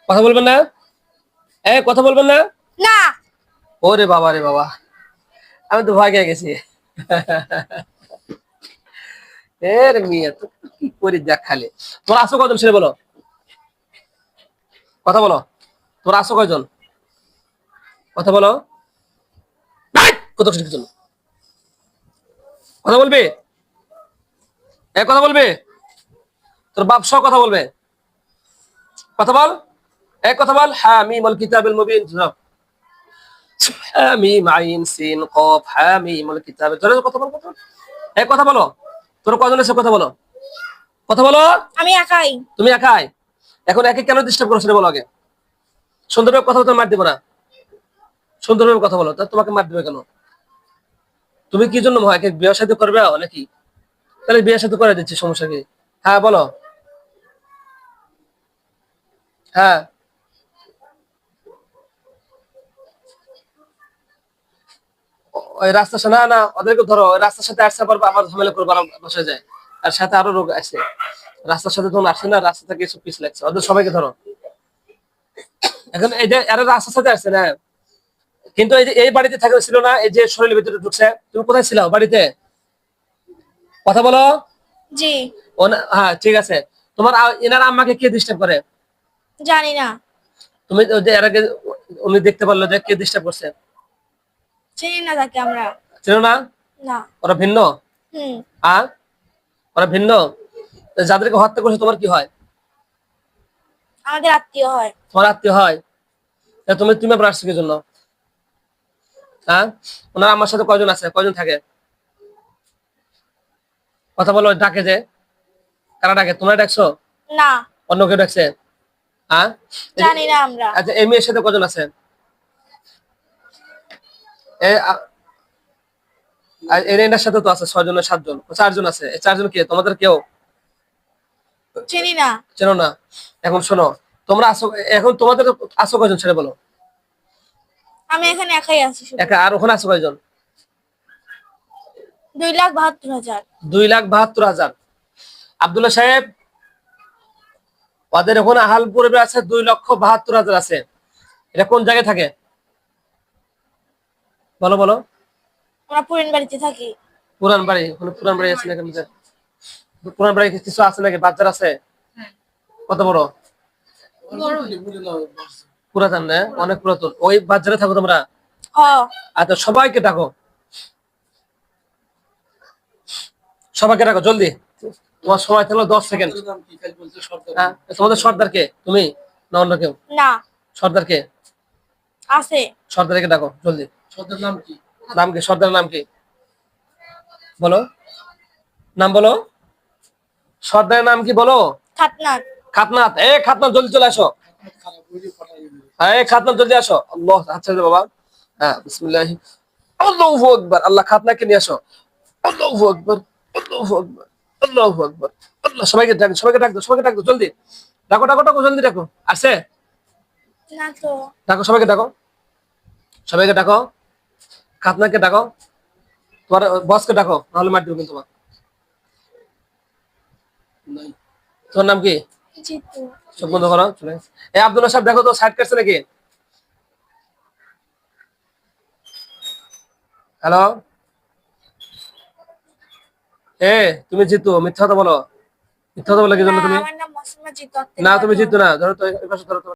কথা বলবেন না? কথা বলবেন না? না। ওরে বাবা রে বাবা, আমি তো ভয় খেয়ে গেছি। এর মিয়া তো কি করি দেখ খালি। তোর আসো কয়জন ছেলে বলো, কথা বলো। তোর আসো কয়জন, কথা বলো। কত কিছু কথা বলবে, কথা বলবে। তোর বাপ সহ কথা বলবে, কথা বল। কথা বল। হামিমুল কিতাবিল মুবিন। হামিম আইন সিন কফ হামিমুল কিতাবিল, জোরে কথা বল, কথা বল। কথা বলো। তোর কয়জন এসে কথা বলো, কথা বলো। আমি একাই। তুমি একাই? এখন একে কেন ডিস্টার্ব করো সেটা বলো আগে। সুন্দরভাবে কথা বলতে মার দিব না, সুন্দরভাবে কথা বলো। তা তোমাকে মার দিবে কেন? তুমি কি জন্য একে বিয়ে সাথে করবে নাকি? তাহলে বিয়ে সাথে করে দিচ্ছি, সমস্যা কি? হ্যাঁ বলো। হ্যাঁ, ওই রাস্তার সাথে, না না ওদেরকে ধরো, ওই রাস্তার সাথে আসতে পারবো, আবার ঝামেলা করবো, আবার বসে যায়। আর সাথে আরো রোগ আছে, রাস্তার সাথে যখন আসছে না, রাস্তা থেকে এসব পিছ লাগছে, ওদের সবাইকে ধরো। এখন এই যে এরা রাস্তার সাথে আসছে না, কিন্তু এই যে এই বাড়িতে থাকে ছিল না, এই যে শরীরের ভিতরে ঢুকছে। তুমি কোথায় ছিল বাড়িতে, কথা বলো। জি। হ্যাঁ ঠিক আছে। তোমার এনার আম্মাকে কে ডিস্টার্ব করে? জানি না। তুমি ওই যে এর আগে উনি দেখতে পারলো যে কে ডিস্টার্ব করছে? চিনি না তাকে আমরা। ছিল না? না। ওরা ভিন্ন? হুম। আ ওরা ভিন্ন। যাদেরকে হত্যা করছে তোমার কি হয়? আমাদের আত্মীয় হয়। তোমার আত্মীয় হয়? তুমি তুমি আবার আসছো কি জন্য? হ্যাঁ, ওনার আমার সাথে কয়জন আছে, কয়জন থাকে, কথা বলো। ডাকে যে, কারা ডাকে? তোমরা ডাকছো? না। অন্য কেউ ডাকছে? হ্যাঁ, জানি না আমরা। আচ্ছা এই মেয়ের সাথে কজন আছে? এর সাথে তো আছে 6 জন 7 জন 4 জন আছে। এই 4 জন কে, তোমাদের কেউ চিনি না। চেনো না? এখন শোনো, তোমরা আসো, এখন তোমাদের আসো কয়জন ছেড়ে বলো। আমি এখানে একাই আছি শুধু। একা? আর ওখানে আসো কয়জন? 2,72,000। 2,72,000। আব্দুল্লাহ সাহেব, ওদের ওখানে আহালপুরে আছে 2,72,000 আছে। এটা কোন জায়গায় থাকে বলো বলো? আমরা পুরিন বাড়িতে থাকি। পুরান বাড়ি? ওখানে পুরান বাড়ি আছে নাকি? পুরান বাড়ি কিছু আছে নাকি, বাচ্চার আছে? কত বড়? পুরাতন না, অনেক পুরাতন। ওই বাচ্চারা থাকো তোমরা? হ। আচ্ছা সবাইকে ডাকো, সবাইকে ডাকো জলদি। তোমার সময় থাকলো 10 সেকেন্ড। হ্যাঁ, তোমাদের সর্দার কে, তুমি না অন্য কেউ? না। সর্দার কে আছে। সর্দারকে ডাকো জলদি। সর্দার নাম কি? নাম কি সর্দারের নাম কি বলো, নাম বলো। সর্দারের নাম কি বলো? খাতনাত। খাতনাত। খাতনাত জলদি চলে আসো। হ্যাঁ খাতনাত জলদি আসো। আল্লাহ, আচ্ছা বাবা। হ্যাঁ বিসমিল্লাহ, আল্লাহু আকবার। আল্লাহ, খাতনাকে নিয়ে আসো। আল্লাহু আকবার, আল্লাহু আকবার, আল্লাহু আকবার। আল্লাহ, সবাইকে ডাক, সবাইকে ডাক দাও, সবাইকে ডাক দাও জলদি। ডাকো ডাকো ডাকো জলদি ডাকো। আসে? না তো। ডাকো সবাইকে ডাকো, সবাইকে ডাকো। খাতনাকে ডাকো, তোমার বসকে ডাকো, নাহলে মার দিব কিন্তু তোমার। তোমার নাম কি? জিতু। চোখ বন্ধ করো, চলে গেছে। আব্দুল্লাহ সাহেব দেখো তো, সাইড কাটছে নাকি? হ্যালো, তুমি জিতু, মিথ্যা কথা বলো। মিথ্যা কথা বলো কি না, জন্য তুমি? আমার নাম মাসুমা জিতু। না তুমি জিতু না, ধরো তো এই পাশে ধরো তো।